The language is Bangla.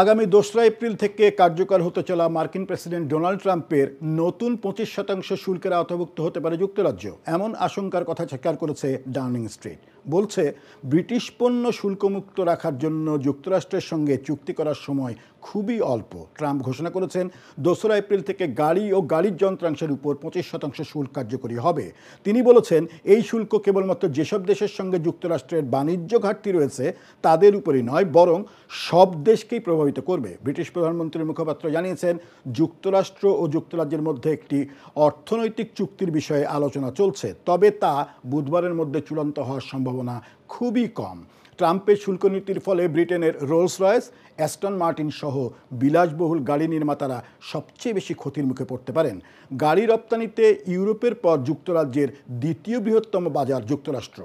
আগামী 2রা এপ্রিল থেকে কার্যকর হতে চলা মার্কিন প্রেসিডেন্ট ডোনাল্ড ট্রাম্পের নতুন 25% শুল্কের আওতাভুক্ত হতে পারে যুক্তরাজ্য, এমন আশঙ্কার কথা স্বীকার করেছে ডাউনিং স্ট্রিট। বলছে, ব্রিটিশ পণ্য শুল্কমুক্ত রাখার জন্য যুক্তরাষ্ট্রের সঙ্গে চুক্তি করার সময় খুবই অল্প। ট্রাম্প ঘোষণা করেছেন 2রা এপ্রিল থেকে গাড়ি ও গাড়ির যন্ত্রাংশের উপর 25% শুল্ক কার্যকরী হবে। তিনি বলেছেন, এই শুল্ক কেবলমাত্র যেসব দেশের সঙ্গে যুক্তরাষ্ট্রের বাণিজ্য ঘাটতি রয়েছে তাদের উপরই নয়, বরং সব দেশকেই প্রভাবিত করবে। ব্রিটিশ প্রধানমন্ত্রীর মুখপাত্র জানিয়েছেন, যুক্তরাষ্ট্র ও যুক্তরাজ্যের মধ্যে একটি অর্থনৈতিক চুক্তির বিষয়ে আলোচনা চলছে, তবে তা বুধবারের মধ্যে চূড়ান্ত হওয়ার সম্ভাবনা খুবই কম। ট্রাম্পের শুল্ক নীতির ফলে ব্রিটেনের রোলস রয়েস, অ্যাস্টন মার্টিন সহ বিলাসবহুল গাড়ি নির্মাতারা সবচেয়ে বেশি ক্ষতির মুখে পড়তে পারেন। গাড়ি রপ্তানিতে ইউরোপের পর যুক্তরাজ্যের দ্বিতীয় বৃহত্তম বাজার যুক্তরাষ্ট্র।